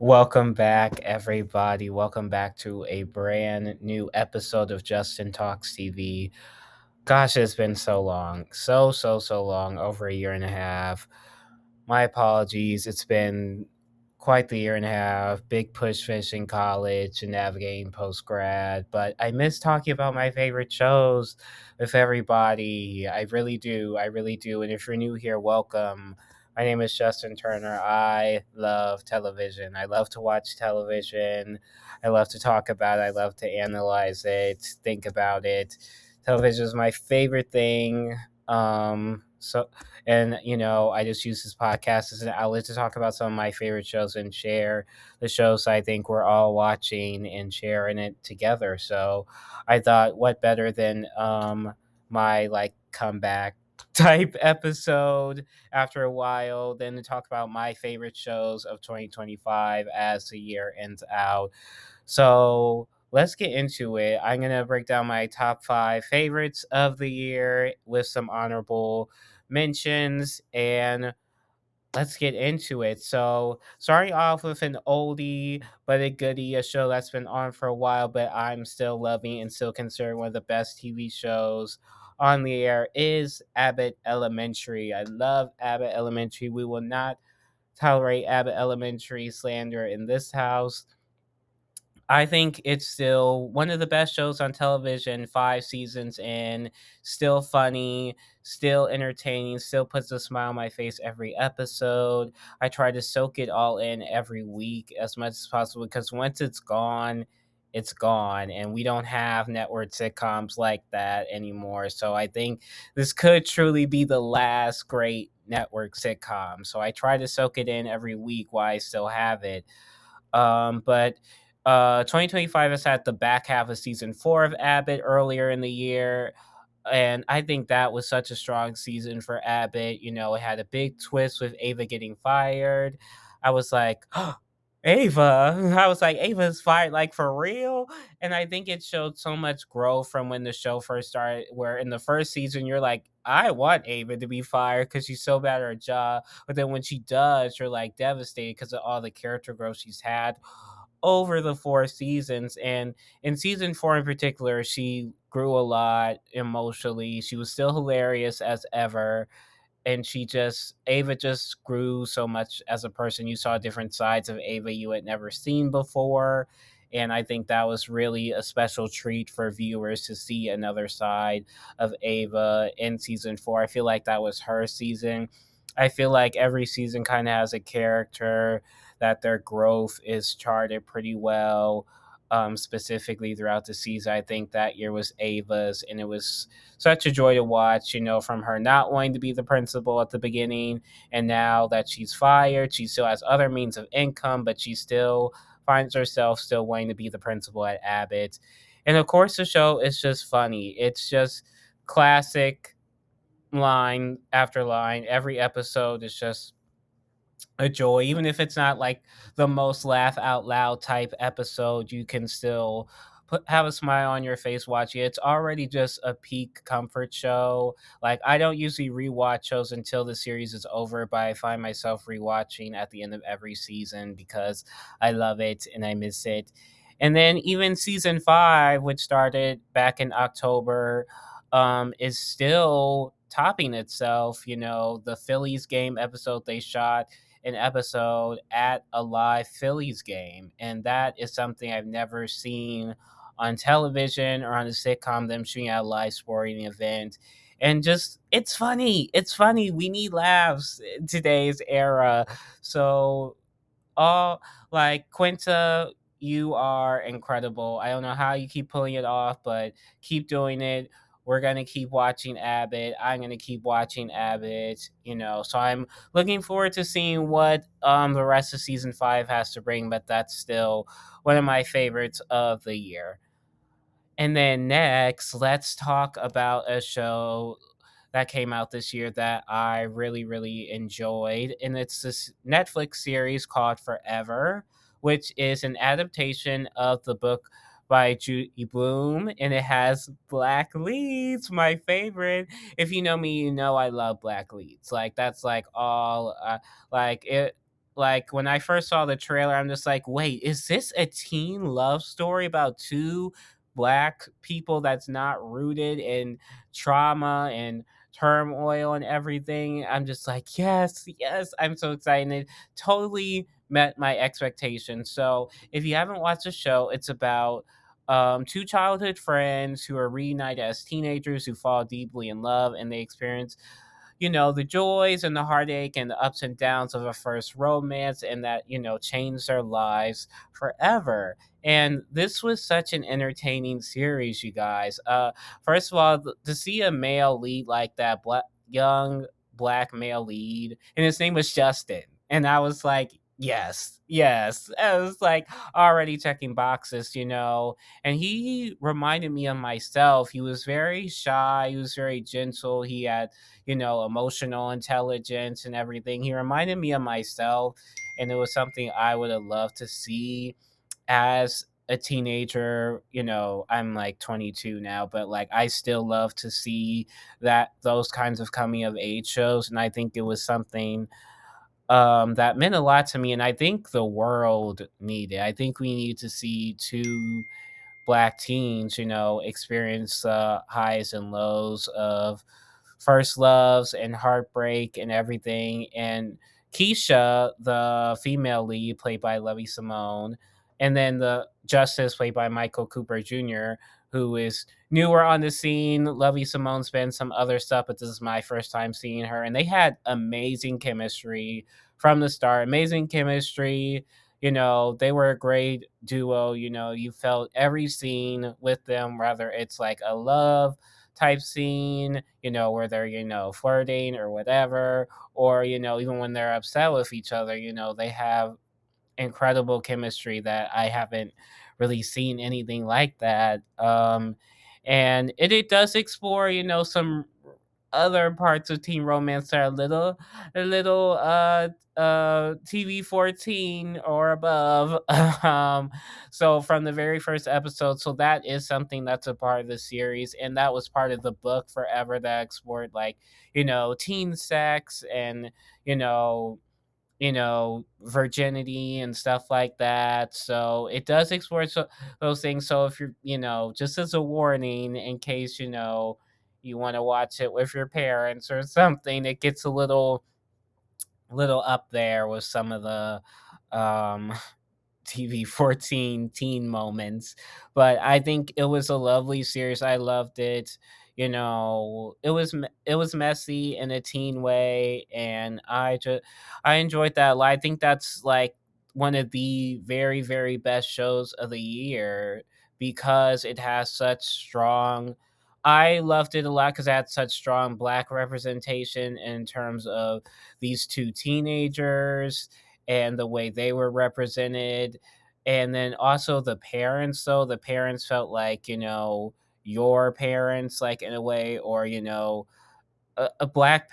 Welcome back, everybody. Welcome back to a brand new episode of Justin Talks TV. Gosh, it's been so long. So long. Over a year and a half. My apologies. It's been quite the year and a half. Big push finishing college and navigating post grad. But I miss talking about my favorite shows with everybody. I really do. I really do. And if you're new here, welcome. My name is Justin Turner. I love television. I love to watch television. I love to talk about it. I love to analyze it, think about it. Television is my favorite thing. I just use this podcast as an outlet to talk about some of my favorite shows and share the shows I think we're all watching and sharing it together. So I thought, what better than my like comeback type episode after a while than to talk about my favorite shows of 2025 as the year ends out. So let's get into it. I'm going to break down my top five favorites of the year with some honorable mentions, and let's get into it. So, starting off with an oldie but a goodie, a show that's been on for a while, but I'm still loving and still considered one of the best TV shows on the air is Abbott Elementary. I love Abbott Elementary. We will not tolerate Abbott Elementary slander in this house. I think it's still one of the best shows on television, 5 seasons in, still funny, still entertaining, still puts a smile on my face every episode. I try to soak it all in every week as much as possible because once it's gone, and we don't have network sitcoms like that anymore. So I think this could truly be the last great network sitcom. So I try to soak it in every week while I still have it. But 2025 has had the back half of season four of Abbott earlier in the year. And I think that was such a strong season for Abbott. You know, it had a big twist with Ava getting fired. I was like, Ava. I was like, Ava's fired, like for real. And I think it showed so much growth from when the show first started, where in the first season, you're like, I want Ava to be fired because she's so bad at her job. But then when she does, you're like devastated because of all the character growth she's had over the 4 seasons. And in season four in particular, she grew a lot emotionally. She was still hilarious as ever. And Ava just grew so much as a person. You saw different sides of Ava you had never seen before. And I think that was really a special treat for viewers to see another side of Ava in season four. I feel like that was her season. I feel like every season kind of has a character that their growth is charted pretty well. Specifically throughout the season, I think that year was Ava's, and it was such a joy to watch. You know, from her not wanting to be the principal at the beginning, and now that she's fired, she still has other means of income, but she still finds herself still wanting to be the principal at Abbott. And of course, the show is just funny. It's just classic line after line. Every episode is just a joy. Even if it's not like the most laugh out loud type episode, you can still have a smile on your face watching it. It's already just a peak comfort show. Like, I don't usually rewatch shows until the series is over, but I find myself rewatching at the end of every season because I love it and I miss it. And then even season five, which started back in October, is still topping itself. You know, the Phillies game episode they shot an episode at a live Phillies game. And that is something I've never seen on television or on a sitcom, them shooting at a live sporting event. And just, it's funny. It's funny. We need laughs in today's era. So, all like Quinta, you are incredible. I don't know how you keep pulling it off, but keep doing it. We're gonna keep watching Abbott. I'm gonna keep watching Abbott. You know, so I'm looking forward to seeing what the rest of season five has to bring. But that's still one of my favorites of the year. And then next, let's talk about a show that came out this year that I really, really enjoyed. And it's this Netflix series called Forever, which is an adaptation of the book by Judy Bloom. And it has black leads, my favorite. If you know me, you know I love black leads. Like, that's like all, like it. like when I first saw the trailer, I'm just like, wait, is this a teen love story about two black people that's not rooted in trauma and turmoil and everything? I'm just like, yes, yes, I'm so excited. It totally met my expectations. So if you haven't watched the show, it's about two childhood friends who are reunited as teenagers who fall deeply in love, and they experience, the joys and the heartache and the ups and downs of a first romance, and that, changed their lives forever. And this was such an entertaining series, you guys. First of all, to see a male lead like that, young black male lead, and his name was Justin. And I was like, yes, yes. I was like already checking boxes, and he reminded me of myself. He was very shy, he was very gentle, he had, emotional intelligence and everything. He reminded me of myself, and it was something I would have loved to see as a teenager. I'm like 22 now, but like I still love to see those kinds of coming of age shows, and I think it was something that meant a lot to me, and I think the world needed. I think we need to see two black teens, experience the highs and lows of first loves and heartbreak and everything. And Keisha, the female lead, played by Levy Simone, and then the Justice, played by Michael Cooper Jr., who is newer on the scene. Levy Simone's been some other stuff, but this is my first time seeing her. And they had amazing chemistry from the start. Amazing chemistry. They were a great duo. You felt every scene with them, whether it's like a love type scene, where they're, flirting or whatever, or, even when they're upset with each other, they have incredible chemistry that I haven't really seen anything like that. And it does explore, some other parts of teen romance that are a little TV 14 or above. So from the very first episode, so that is something that's a part of the series, and that was part of the book Forever that explored, like, teen sex and, you know virginity and stuff like that. So it does explore those things. So if you're, just as a warning, in case, you want to watch it with your parents or something, it gets a little up there with some of the um TV 14 teen moments. But I think it was a lovely series. I loved it. It was messy in a teen way, and I enjoyed that a lot. I think that's like one of the very, very best shows of the year because it has such strong. I loved it a lot because it had such strong black representation in terms of these two teenagers and the way they were represented. And then also the parents, though, the parents felt like, your parents, like, in a way, or, a black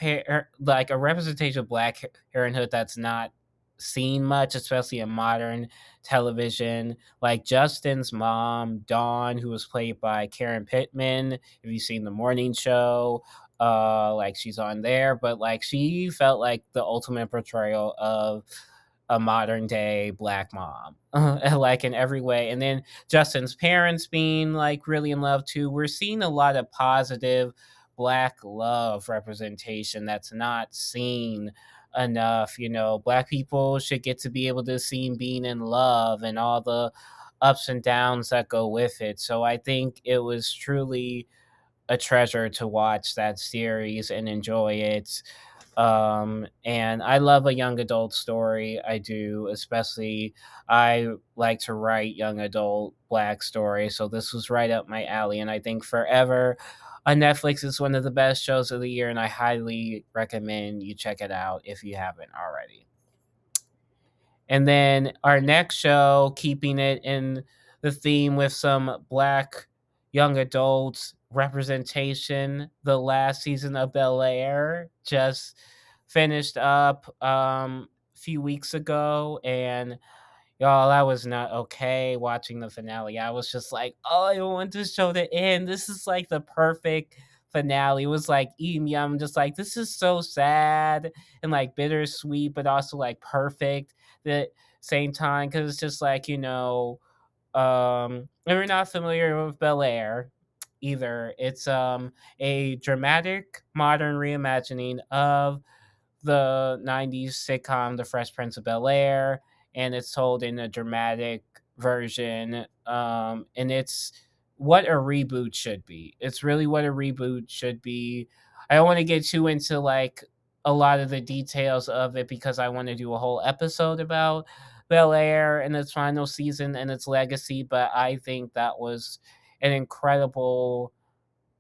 like a representation of black parenthood that's not seen much, especially in modern television. Like Justin's mom, Dawn, who was played by Karen Pittman. If you've seen the morning show, like she's on there, but like she felt like the ultimate portrayal of a modern day black mom, like in every way. And then Justin's parents being like really in love too. We're seeing a lot of positive black love representation that's not seen enough. Black people should get to be able to see being in love and all the ups and downs that go with it. So I think it was truly a treasure to watch that series and enjoy it. And I love a young adult story. I do, especially I like to write young adult black stories. So this was right up my alley. And I think Forever on Netflix is one of the best shows of the year. And I highly recommend you check it out if you haven't already. And then our next show, keeping it in the theme with some black young adults representation, the last season of Bel Air just finished up a few weeks ago, and y'all, I was not okay watching the finale. I was just like, oh, I want this show to end. This is like the perfect finale was like eating me. I'm just like, this is so sad and like bittersweet, but also like perfect at the same time because it's just like, if you're not familiar with Bel Air either, it's a dramatic modern reimagining of the 90s sitcom The Fresh Prince of Bel Air, and it's told in a dramatic version. And it's what a reboot should be. It's really what a reboot should be. I don't want to get too into like a lot of the details of it because I want to do a whole episode about Bel Air and its final season and its legacy, but I think that was an incredible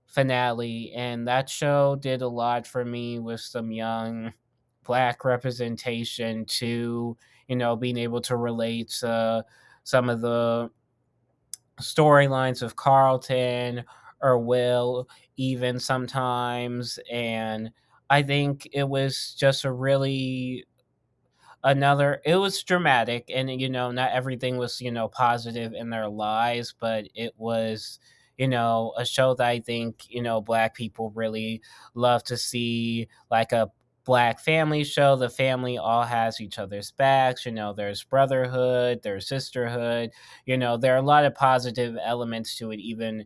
finale, and that show did a lot for me with some young black representation to, being able to relate to some of the storylines of Carlton or Will, even sometimes. And I think it was just a really another it was dramatic, and not everything was positive in their lives, but it was a show that I think black people really love to see, like a black family show. The family all has each other's backs. There's brotherhood, there's sisterhood. There are a lot of positive elements to it, even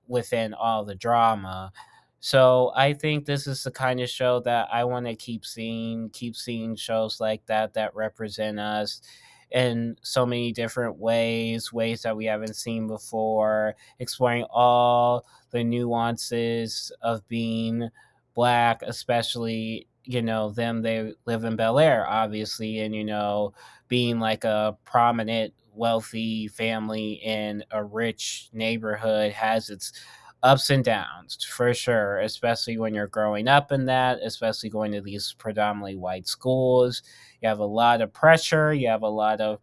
within all the drama. So I think this is the kind of show that I want to keep seeing shows like that that represent us in so many different ways that we haven't seen before, exploring all the nuances of being black, especially, them, they live in Bel Air, obviously, and, being like a prominent, wealthy family in a rich neighborhood has its ups and downs for sure, especially when you're growing up in that, especially going to these predominantly white schools. You have a lot of pressure, you have a lot of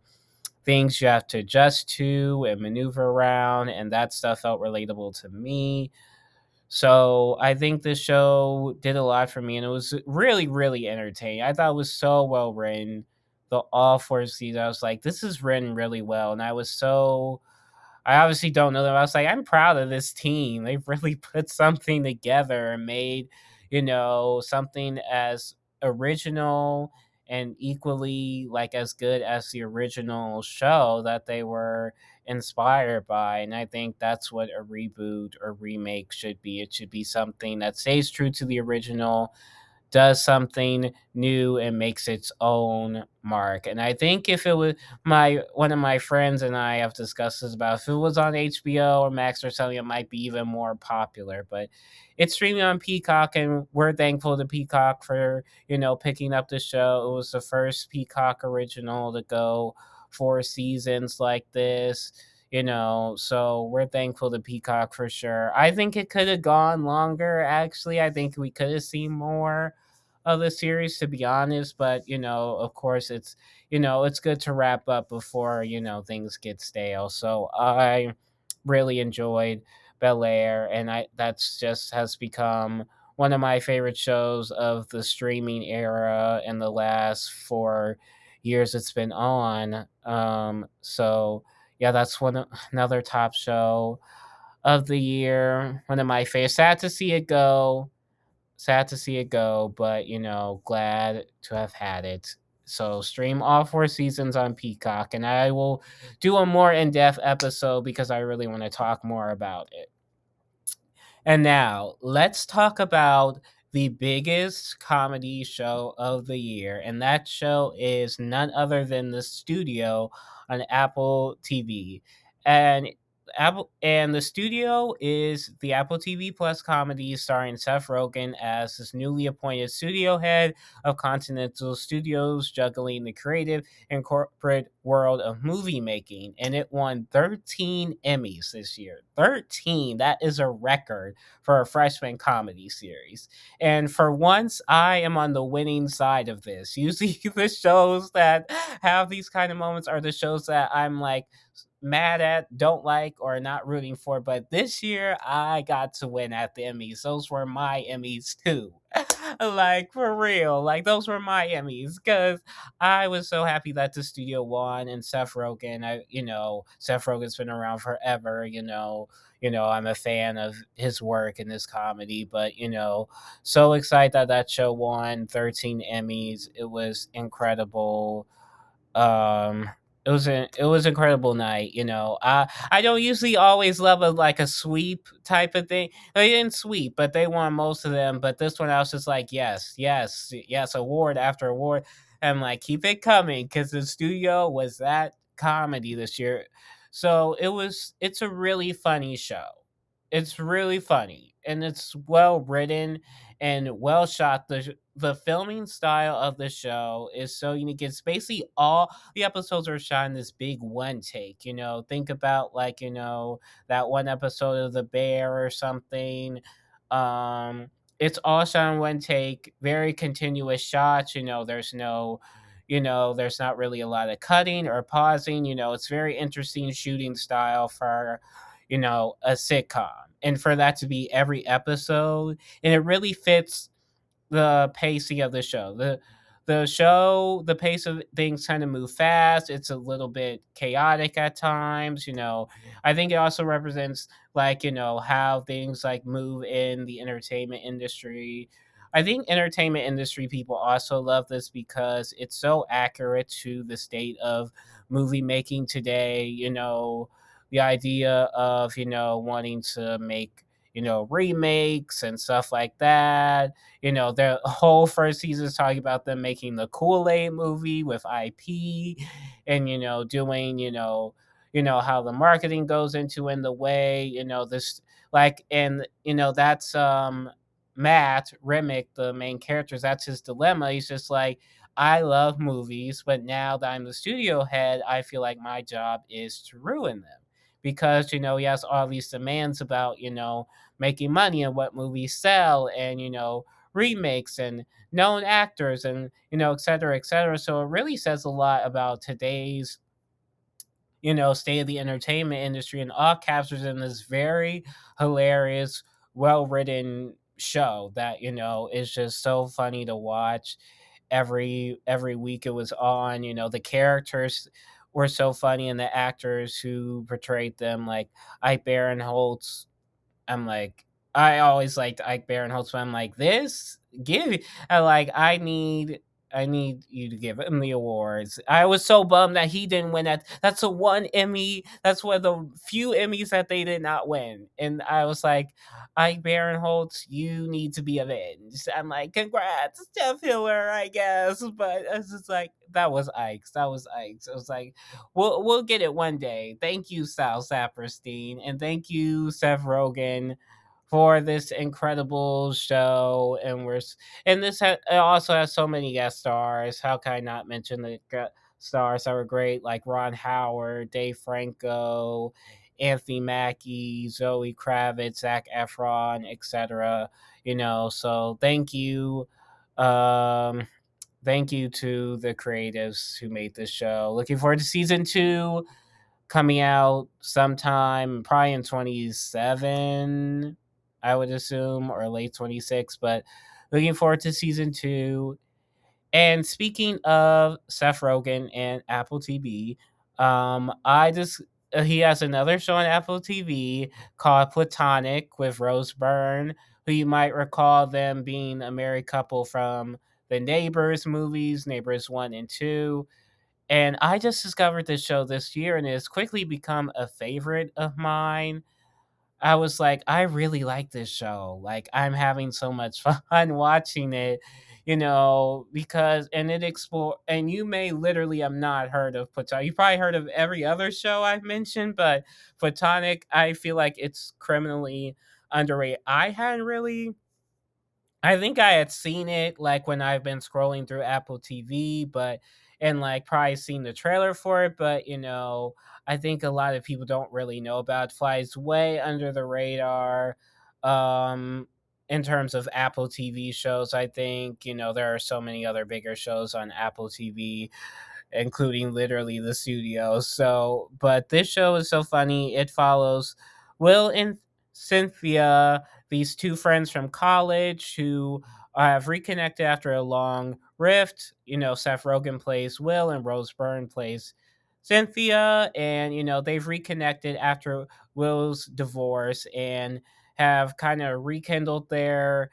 things you have to adjust to and maneuver around, and that stuff felt relatable to me. So I think the show did a lot for me, and it was really, really entertaining. I thought it was so well written. The all four seasons, I was like, this is written really well, and I obviously don't know them. I was like, I'm proud of this team. They've really put something together and made, something as original and equally like as good as the original show that they were inspired by. And I think that's what a reboot or remake should be. It should be something that stays true to the original, does something new and makes its own mark. And I think if it was my one of my friends and I have discussed this about, if it was on HBO or Max or something, it might be even more popular. But it's streaming on Peacock, and we're thankful to Peacock for picking up the show. It was the first Peacock original to go 4 seasons like this. So we're thankful to Peacock for sure. I think it could have gone longer, actually. I think we could have seen more of the series, to be honest, but of course it's good to wrap up before things get stale. So I really enjoyed Bel Air, and I that's just has become one of my favorite shows of the streaming era in the last 4 years it's been on. So yeah, that's another top show of the year. One of my favorites. Sad to see it go, but glad to have had it. So stream all 4 seasons on Peacock, and I will do a more in-depth episode because I really want to talk more about it. And now let's talk about the biggest comedy show of the year, and that show is none other than The Studio on Apple TV. And the Studio is the Apple TV Plus comedy starring Seth Rogen as this newly appointed studio head of Continental Studios, juggling the creative and corporate world of movie making. And it won 13 Emmys this year. 13. That is a record for a freshman comedy series. And for once, I am on the winning side of this. Usually, the shows that have these kind of moments are the shows that I'm like mad at, don't like, or not rooting for. But this year, I got to win at the Emmys. Those were my Emmys too. Like for real, like those were my Emmys because I was so happy that the studio won and Seth Rogen. Seth Rogen's been around forever. I'm a fan of his work in this comedy, but so excited that that show won 13 Emmys. It was incredible. um it was incredible night. I don't usually always love a sweep type of thing. They didn't sweep, but they won most of them. But this one I was just like, yes, yes, yes, award after award. I'm like, keep it coming, because the studio was that comedy this year. So it's a really funny show. It's really funny, and it's well written and well shot. The filming style of the show is so unique. It's basically all the episodes are shot in this big one take. Think about that one episode of The Bear or something. Um, it's all shot in one take, very continuous shots. There's not really a lot of cutting or pausing. It's very interesting shooting style for a sitcom, and for that to be every episode, and it really fits the pacing of the show. The pace of things kind of move fast. It's a little bit chaotic at times. I think it also represents how things like move in the entertainment industry. I think entertainment industry people also love this because it's so accurate to the state of movie making today. The idea of wanting to make remakes and stuff like that. The whole first season is talking about them making the Kool-Aid movie with IP, and doing how the marketing goes into in the way this, and that's Matt Remick, the main characters. That's his dilemma. He's just like, I love movies, but now that I'm the studio head, I feel like my job is to ruin them, because he has all these demands about making money and what movies sell, and remakes and known actors, and et cetera, et cetera. So it really says a lot about today's state of the entertainment industry, and all captures in this very hilarious, well written show that is just so funny to watch. Every week it was on. The characters were so funny, and the actors who portrayed them, like Ike Barinholtz. I'm like, I always liked Ike Barinholtz, but I'm like, I need you to give him the awards. I was so bummed that he didn't win that. That's the one Emmy. That's one of the few Emmys that they did not win. And I was like, Ike Barinholtz, you need to be avenged. I'm like, congrats, Jeff Hiller, I guess. But it's just like, that was Ike's. That was Ike's. It was like, we'll get it one day. Thank you, Sal Saperstein, and thank you, Seth Rogen, for this incredible show. And it also has so many guest stars. How can I not mention the stars that were great, like Ron Howard, Dave Franco, Anthony Mackie, Zoe Kravitz, Zac Efron, etc. So Um, thank you to the creatives who made this show. Looking forward to season 2 coming out sometime probably in 27, I would assume, or late 26. But looking forward to season 2. And speaking of Seth Rogen and Apple TV, I just he has another show on Apple TV called Platonic with Rose Byrne, who you might recall them being a married couple from the Neighbors movies, Neighbors 1 and 2. And I just discovered this show this year, and it has quickly become a favorite of mine. I was like, I really like this show. Like, I'm having so much fun watching it, because and it explore and you may literally have not heard of Platonic. You probably heard of every other show I've mentioned, but Platonic, I feel like it's criminally underrated. I think I had seen it like when I've been scrolling through Apple TV, but and like probably seen the trailer for it, but I think a lot of people don't really know about it. Flies way under the radar. Um in terms of Apple TV shows, I think, there are so many other bigger shows on Apple TV including literally the studio. So, but this show is so funny. It follows Will and Cynthia, these two friends from college who have reconnected after a long rift. Seth Rogen plays Will and Rose Byrne plays Cynthia, and they've reconnected after Will's divorce and have kind of rekindled their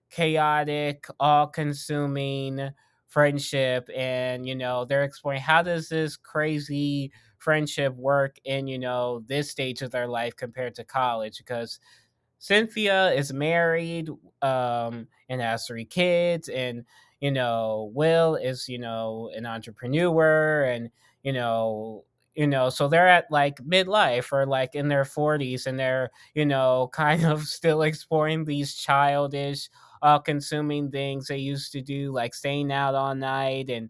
chaotic, all-consuming friendship. And they're exploring how does this crazy friendship work in this stage of their life compared to college, because Cynthia is married, and has three kids, and Will is an entrepreneur, and you know so they're at like midlife or like in their 40s, and they're kind of still exploring these childish, consuming things they used to do, like staying out all night and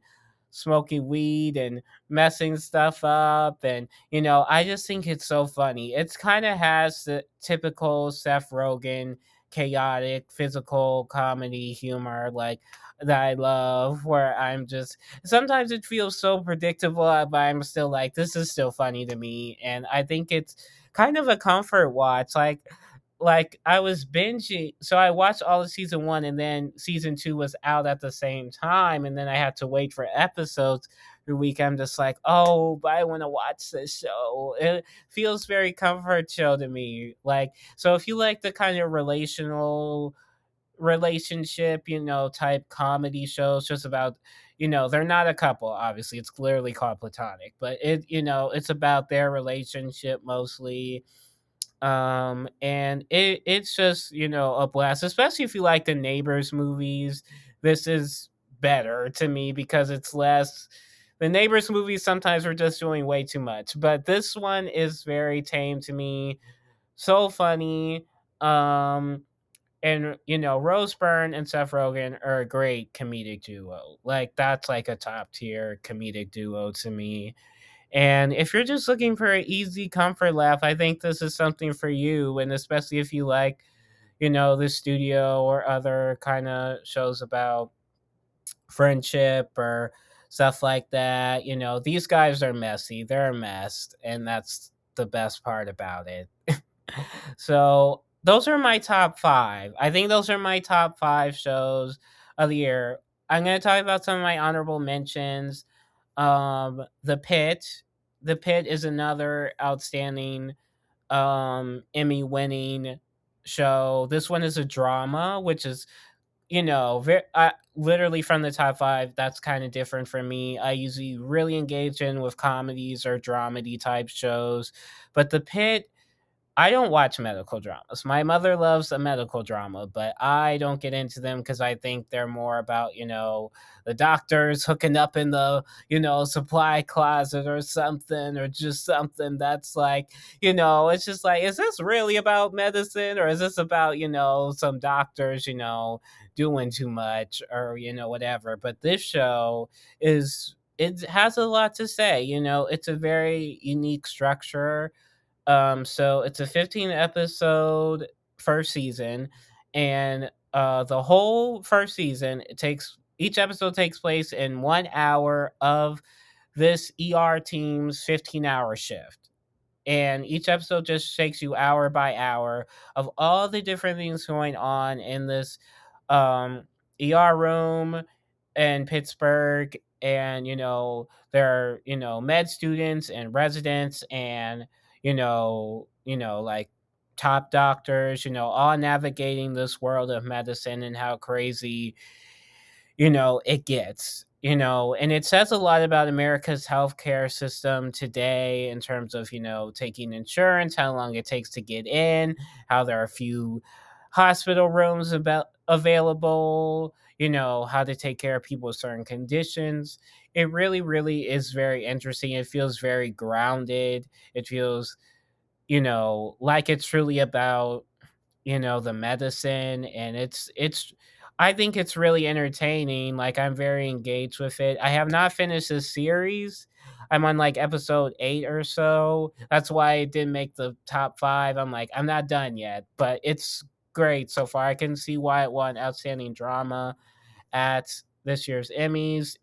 smoking weed and messing stuff up. And I just think it's so funny. It's kind of has the typical Seth Rogen chaotic physical comedy humor, like that I love, where I'm just sometimes it feels so predictable, but I'm still like, this is still funny to me. And I think it's kind of a comfort watch. Like I was binging, so I watched all of season one, and then season two was out at the same time, and then I had to wait for episodes every week. I'm just like, oh, but I want to watch this show. It feels very comfort show to me. Like, so if you like the kind of relationship, type comedy shows, just about, they're not a couple, obviously, it's clearly called platonic, but it's about their relationship mostly. And it's just a blast, especially if you like the Neighbors movies. This is better to me because it's less, the Neighbors movies sometimes were just doing way too much, but this one is very tame to me, so funny. And Rose Byrne and Seth Rogen are a great comedic duo. Like, that's like a top tier comedic duo to me. And if you're just looking for an easy comfort laugh, I think this is something for you. And especially if you like, the studio or other kind of shows about friendship or stuff like that. These guys are messy. They're a mess. And that's the best part about it. So those are my top five. I think those are my top five shows of the year. I'm going to talk about some of my honorable mentions. The Pit. The Pit is another outstanding, Emmy winning show. This one is a drama, which is, literally from the top five, that's kind of different for me. I usually really engage in with comedies or dramedy type shows. But The Pit, I don't watch medical dramas. My mother loves a medical drama, but I don't get into them because I think they're more about, the doctors hooking up in the, supply closet or something, or just something that's like, it's just like, is this really about medicine, or is this about, some doctors, doing too much, or, whatever. But this show it has a lot to say. It's a very unique structure. So it's a 15 episode first season, and the whole first season, each episode takes place in 1 hour of this ER team's 15-hour shift. And each episode just takes you hour by hour of all the different things going on in this, um, ER room in Pittsburgh. And there are med students and residents, and like top doctors, all navigating this world of medicine and how crazy it gets. And it says a lot about America's healthcare system today in terms of, taking insurance, how long it takes to get in, how there are few hospital rooms available, how to take care of people with certain conditions. It really, really is very interesting. It feels very grounded. It feels, like it's truly about, the medicine. And it's I think it's really entertaining. Like, I'm very engaged with it. I have not finished this series. I'm on like episode 8 or so. That's why it didn't make the top 5. I'm like, I'm not done yet, but it's great so far. I can see why it won outstanding drama at this year's Emmys.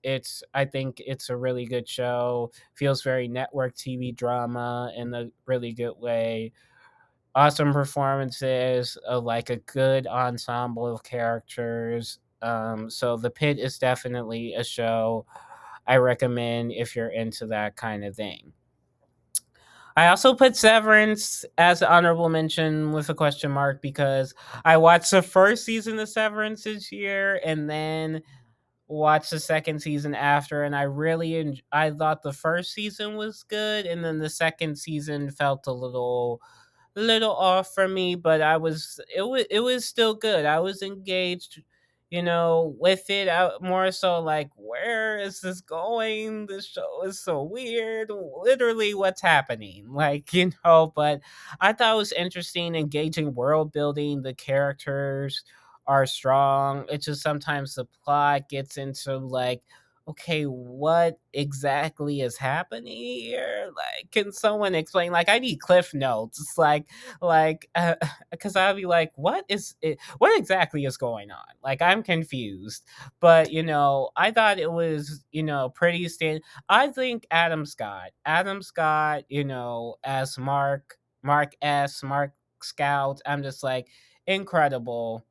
I think it's a really good show. Feels very network TV drama in a really good way. Awesome performances, like a good ensemble of characters. So The Pit is definitely a show I recommend if you're into that kind of thing. I also put Severance as an honorable mention with a question mark because I watched the first season of Severance this year and then watched the second season after, and I thought the first season was good, and then the second season felt a little off for me, but it was still good. I was engaged, with it. More so like, where is this going? This show is so weird. Literally, what's happening? Like, but I thought it was interesting, engaging world building. The characters are strong. It's just sometimes the plot gets into like, okay, what exactly is happening here? Like, can someone explain? Like, I need cliff notes. It's because I'll be like, what is it? What exactly is going on? Like, I'm confused. But I thought it was pretty stand. I think Adam Scott, as Mark Scout. I'm just like incredible.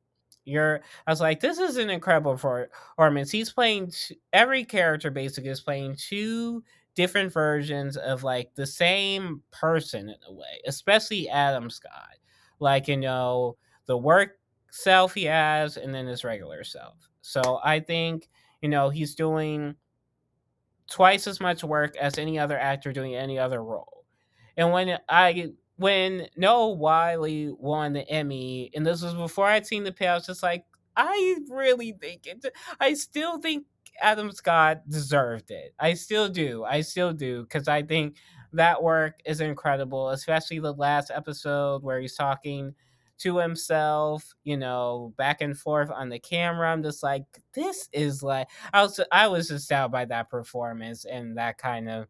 I was like, this is an incredible performance. He's playing every character basically is playing two different versions of like the same person in a way, especially Adam Scott. Like, the work self he has and then his regular self. So I think, he's doing twice as much work as any other actor doing any other role. And when Noah Wiley won the Emmy, and this was before I'd seen the pay, I was just like, I really think I still think Adam Scott deserved it. I still do. I still do because I think that work is incredible, especially the last episode where he's talking to himself, back and forth on the camera. I'm just like, this is like I was just out by that performance and that kind of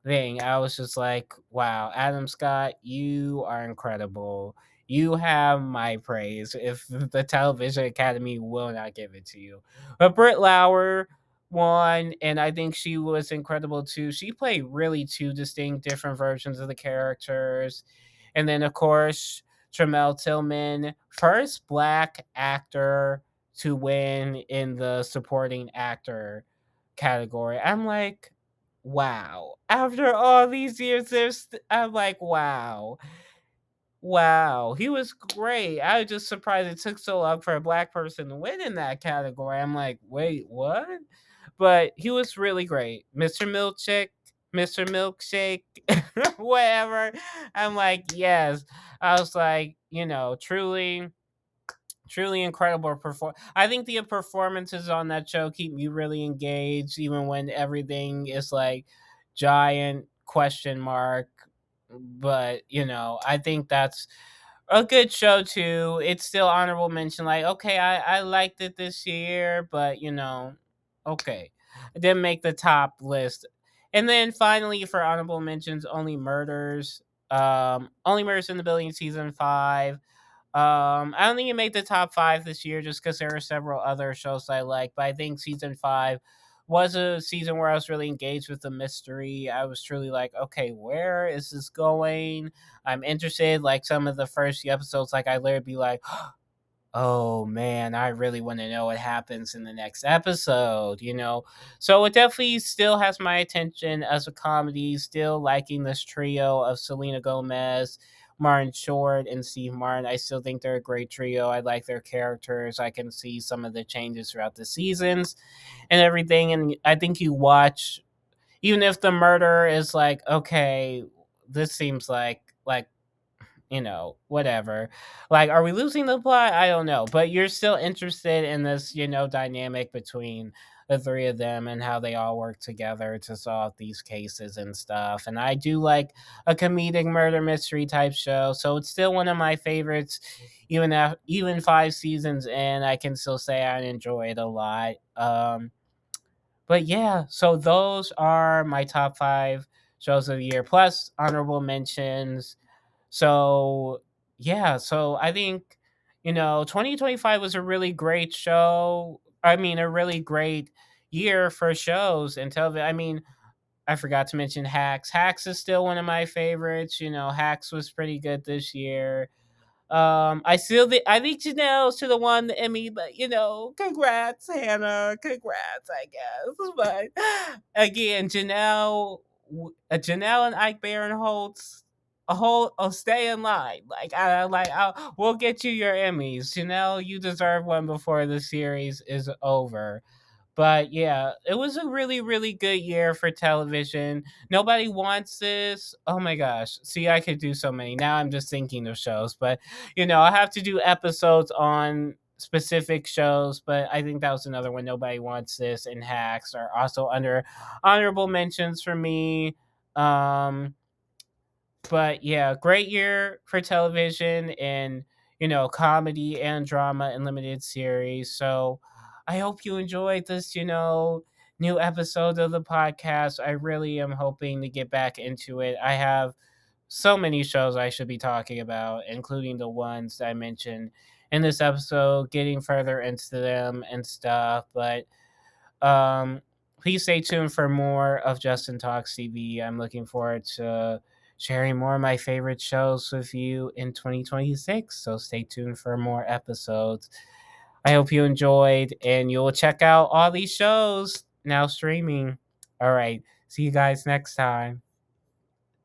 thing. I was just like, wow, Adam Scott, you are incredible. You have my praise if the Television Academy will not give it to you. But Britt Lauer won, and I think she was incredible too. She played really two distinct different versions of the characters. And then, of course, Tramel Tillman, first black actor to win in the supporting actor category. I'm like, wow. After all these years, I'm like, wow. Wow. He was great. I was just surprised it took so long for a black person to win in that category. I'm like, wait, what? But he was really great. Mr. Milkshake, whatever. I'm like, yes. I was like, truly incredible I think the performances on that show keep me really engaged, even when everything is like giant question mark. But I think that's a good show too. It's still honorable mention. Like, okay, I liked it this year, but okay, it didn't make the top list. And then finally, for honorable mentions, Only Murders in the Building season 5. I don't think it made the top 5 this year just because there are several other shows I like, but I think season 5 was a season where I was really engaged with the mystery. I was truly like, okay, where is this going? I'm interested. Like some of the first few episodes, like I literally be like, oh man, I really want to know what happens in the next episode. So it definitely still has my attention as a comedy, still liking this trio of Selena Gomez, Martin Short, and Steve Martin. I still think they're a great trio. I like their characters. I can see some of the changes throughout the seasons and everything. And I think you watch, even if the murder is like, okay, this seems like whatever. Like, are we losing the plot? I don't know. But you're still interested in this, dynamic between the three of them and how they all work together to solve these cases and stuff. And I do like a comedic murder mystery type show. So it's still one of my favorites. Even 5 seasons in, I can still say I enjoy it a lot. But yeah, so those are my top 5 shows of the year, plus honorable mentions. So, yeah, so I think, 2025 was a really great show. I mean, a really great year for shows and television. I mean, I forgot to mention Hacks. Hacks is still one of my favorites. You know, Hacks was pretty good this year. I think Janelle should have won the Emmy, but congrats, Hannah. Congrats, I guess. But again, Janelle and Ike Barinholtz, stay in line. We'll get you your Emmys, Janelle. You deserve one before the series is over. But yeah, it was a really, really good year for television. Nobody wants this. Oh my gosh. See, I could do so many. Now I'm just thinking of shows, but I have to do episodes on specific shows, but I think that was another one. Nobody wants this and Hacks are also under honorable mentions for me. Um but yeah, great year for television and comedy and drama and limited series. So I hope you enjoyed this, new episode of the podcast. I really am hoping to get back into it. I have so many shows I should be talking about, including the ones that I mentioned in this episode, getting further into them and stuff. But please stay tuned for more of Justin Talks TV. I'm looking forward to sharing more of my favorite shows with you in 2026. So stay tuned for more episodes. I hope you enjoyed and you'll check out all these shows now streaming. All right. See you guys next time.